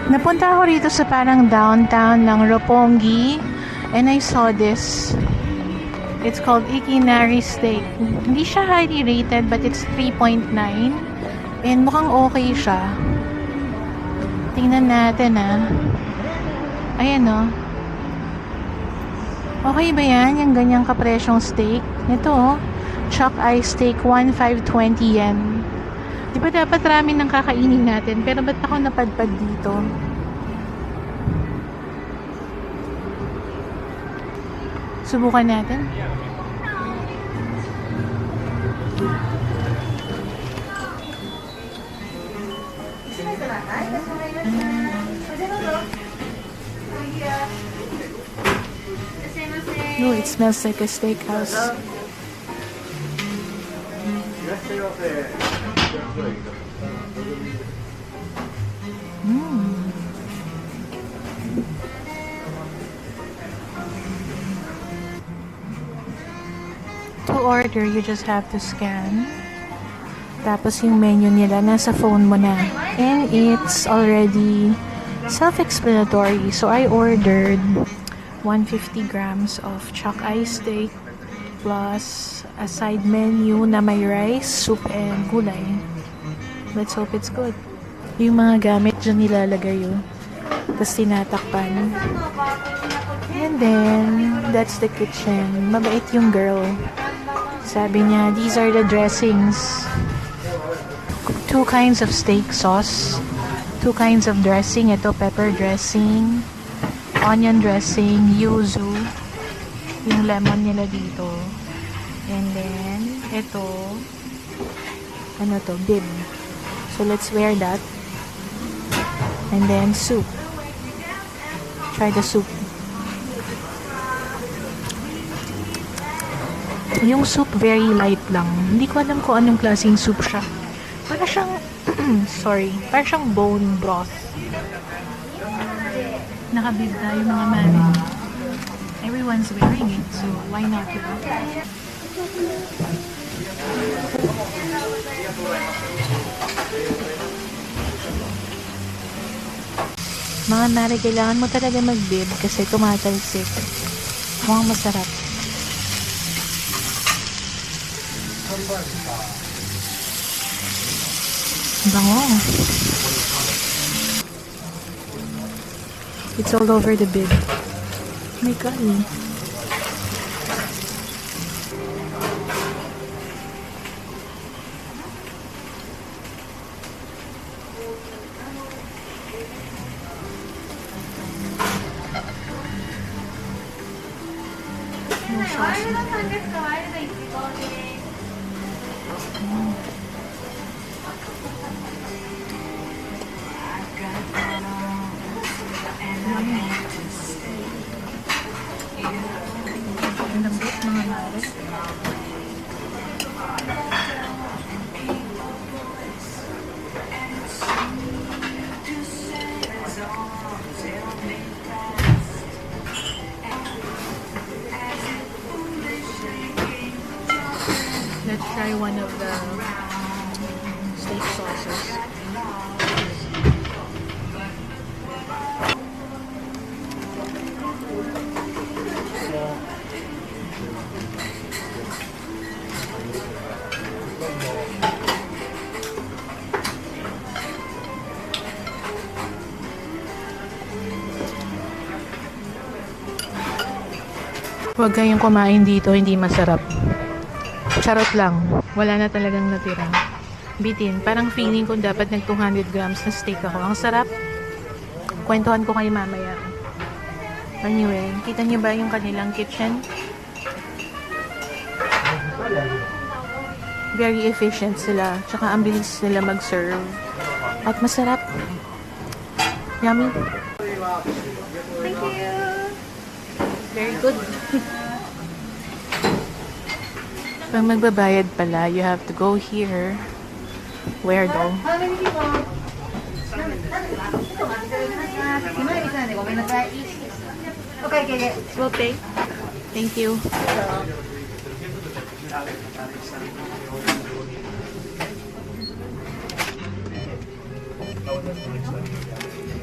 Napunta ako rito sa parang downtown ng Roppongi and I saw this. It's called Ikinari Steak. Hindi siya highly rated but it's 3.9 and mukhang okay siya. Tingnan natin Ayan Okay ba yan? Yung ganyang kapresyong steak? Ito Chuck Eye Steak 1,520 yen. Di ba dapat ramen ng kakainin natin? Pero ba't ako napadpad dito? Subukan natin. No, it smells like a steakhouse. To order, you just have to scan. Tapos yung menu nila, nasa phone mo na. And it's already self-explanatory. So I ordered 150 grams of chuck eye steak plus a side menu na may rice, soup, and gulay. Let's hope it's good. Yung mga gamit dyan nilalagay yun. Tapos tinatakpan. And then, that's the kitchen. Mabait yung girl. Sabi niya, these are the dressings. 2 kinds of steak sauce. 2 kinds of dressing. Ito, pepper dressing. Onion dressing. Yuzu. Yung lemon nila dito. And then, ito. Ano to? Bib. So, let's wear that. And then, soup. Try the soup. Yung soup very light lang. Hindi ko alam kung anong klaseng soup siya. Para siyang para siyang bone broth. Nakabib tayo mga mami. Everyone's wearing it, so why not? Mga mari, kailangan mo talaga mag-bib kasi tumatalsik. Mukhang masarap. Bango. It's all over the bib. Oh my God. No sauce. Lambot mga mare. Let's try one of the steak sauces. Huwag kayong kumain dito, hindi masarap. Charot lang. Wala na talagang natira. Bitin. Parang feeling ko dapat nag 200 grams na steak ako. Ang sarap. Kwentuhan ko kayo mamaya. Anyway, kita niyo ba yung kanilang kitchen? Very efficient sila. Tsaka ang bilis nila mag-serve. At masarap. Yummy. Thank you. Very good. Pag magbabayad pala, you have to go here. Where though? Okay. We'll pay. Thank you.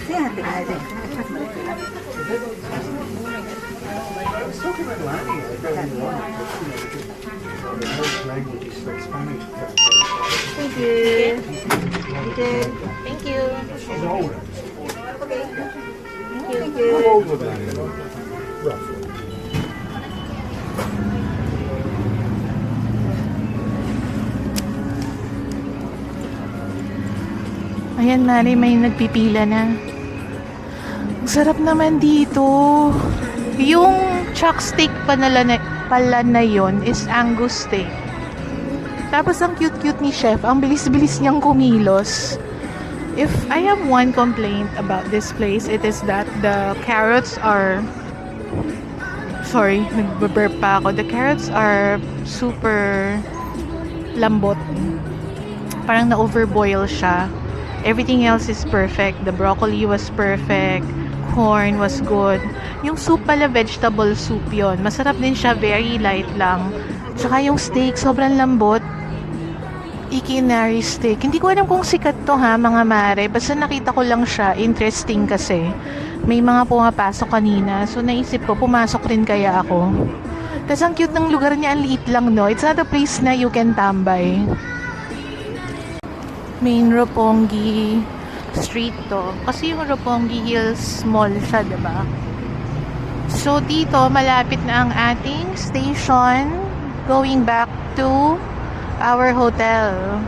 Thank you. Thank you. Thank you. Ayan, Mari, may nagpipila na. Ang sarap naman dito. Yung chuck steak pala na yon is Angus steak. Tapos ang cute-cute ni chef, ang bilis-bilis niyang kumilos. If I have one complaint about this place, it is that the carrots are... Sorry, nagbe-burp pa ako. The carrots are super lambot. Parang na-overboil siya. Everything else is perfect. The broccoli was perfect. Corn was good. Yung soup pala, vegetable soup yon. Masarap din siya. Very light lang. Tsaka yung steak, sobrang lambot. Ikinari steak. Hindi ko alam kung sikat to ha, mga mare. Basta nakita ko lang siya. Interesting kasi. May mga pumapasok kanina. So naisip ko, pumasok rin kaya ako. Tapos ang cute ng lugar niya. Ang liit lang, no? It's not a place na you can tambay. Main Roppongi Street to. Kasi yung Roppongi Hills Mall siya, diba? So, dito, malapit na ang ating station. Going back to our hotel.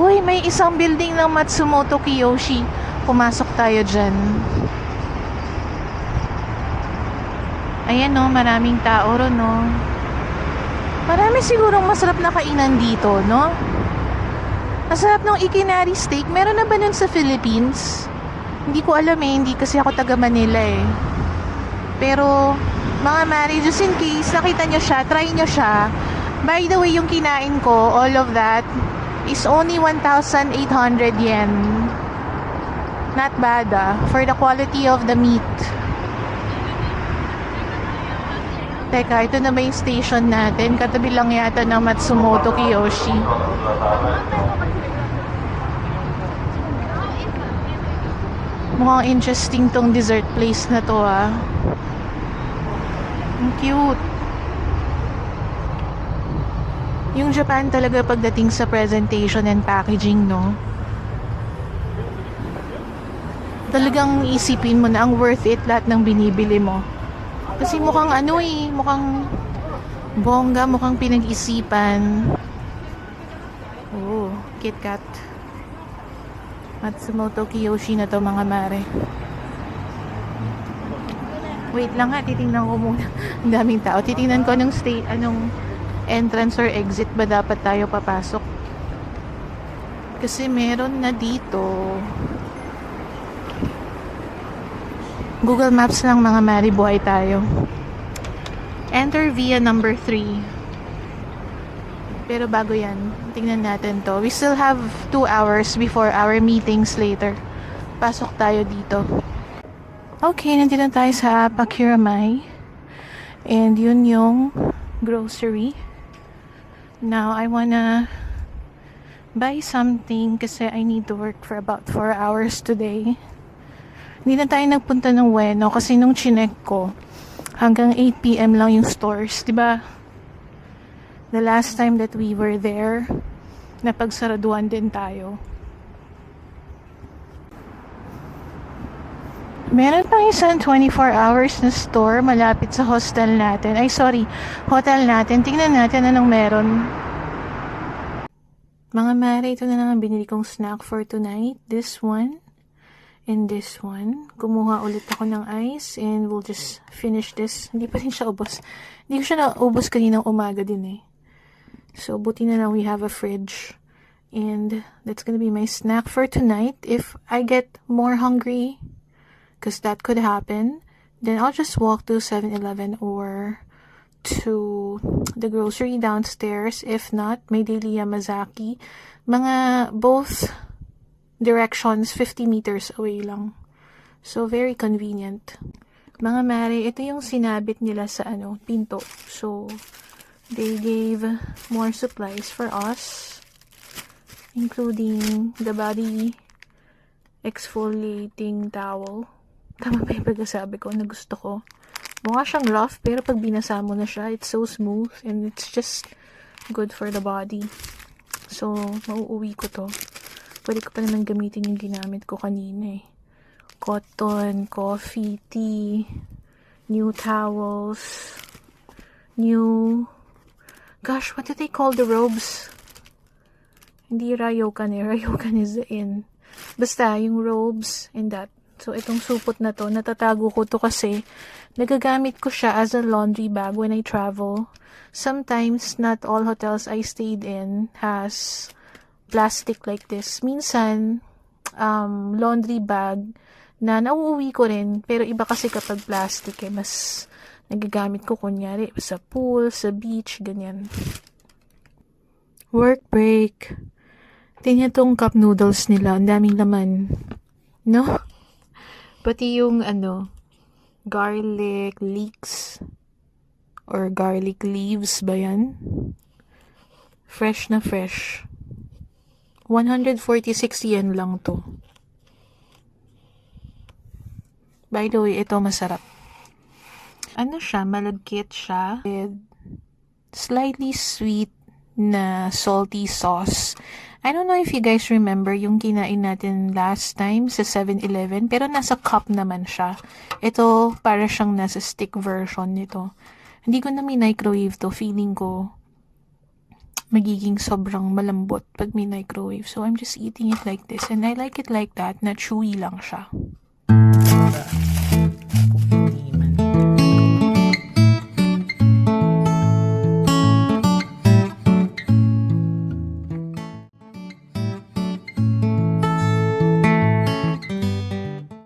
Uy, may isang building ng Matsumoto Kiyoshi. Pumasok tayo dyan. Ayan, no? Maraming tao ron, no? Marami sigurong masarap na kainan dito, no? Masarap ng ikinari steak. Meron na ba nun sa Philippines? Hindi ko alam eh. Hindi kasi ako taga Manila eh. Pero, mga mari, just in case, nakita nyo siya, try nyo siya. By the way, yung kinain ko, all of that, is only 1,800 yen. Not bad for the quality of the meat. Teka, ito na ba yung station natin? Katabi lang yata ng Matsumoto Kiyoshi. Mukhang interesting tong dessert place na to Ang cute. Yung Japan talaga pagdating sa presentation and packaging, no? Talagang isipin mo na ang worth it lahat ng binibili mo. Kasi mukhang mukhang bongga, mukhang pinag-isipan. Oh, KitKat. Matsumoto Kiyoshi na to, mga mare. Wait lang titingnan ko muna. Ang daming tao. Titingnan ko anong entrance or exit ba dapat tayo papasok. Kasi meron na dito. Google Maps lang, mga mare, buhay tayo. Enter via number 3. Pero bago yan, tingnan natin to. We still have 2 hours before our meetings later. Pasok tayo dito. Okay, nandito tayo sa Pakiramay. And yun yung grocery. Now, I wanna buy something kasi I need to work for about 4 hours today. Hindi na tayo nagpunta ng Ueno kasi nung chinek ko, hanggang 8 PM lang yung stores, diba? The last time that we were there, napagsaraduan din tayo. Meron pang isang 24 hours na store malapit sa hostel natin. Hotel natin. Tingnan natin anong meron. Mga mare, ito na lang ang binili kong snack for tonight. This one. And this one. Kumuha ulit ako ng ice and we'll just finish this. Hindi pa rin siya ubos. Hindi ko siya naubos kaninang umaga din eh. So, buti na lang we have a fridge. And that's gonna be my snack for tonight. If I get more hungry, because that could happen, then I'll just walk to 7-Eleven or to the grocery downstairs. If not, may daily Yamazaki. Mga both directions, 50 meters away lang. So, very convenient. Mga mare, ito yung sinabit nila sa pinto. So, they gave more supplies for us, including the body exfoliating towel. Tama ba yung pagkasabi ko na gusto ko? Mukha siyang rough, pero pag binasa mo na siya, it's so smooth and it's just good for the body. So, mauuwi ko to. Pwede ko pa naman gamitin yung ginamit ko kanina eh. Cotton, coffee, tea, new towels, new... Gosh, what do they call the robes? Hindi ryokan eh. Ryokan is the in. Basta, yung robes and that. So, itong supot na to, natatago ko to kasi nagagamit ko siya as a laundry bag when I travel. Sometimes, not all hotels I stayed in has plastic like this. Minsan, laundry bag na nauuwi ko rin. Pero iba kasi kapag plastic eh, mas nagagamit ko kunyari sa pool, sa beach, ganyan. Work break. Tingnan tong cup noodles nila. Ang daming laman. No? Pati yung garlic leeks or garlic leaves ba yan? Fresh na fresh. 146 yen lang to. By the way, ito masarap. Ano siya? Malagkit siya with slightly sweet na salty sauce. I don't know if you guys remember yung kinain natin last time sa 7-Eleven, pero nasa cup naman siya. Ito, para siyang nasa stick version nito. Hindi ko na microwave to. Feeling ko magiging sobrang malambot pag microwave. So, I'm just eating it like this. And I like it like that, na chewy lang siya.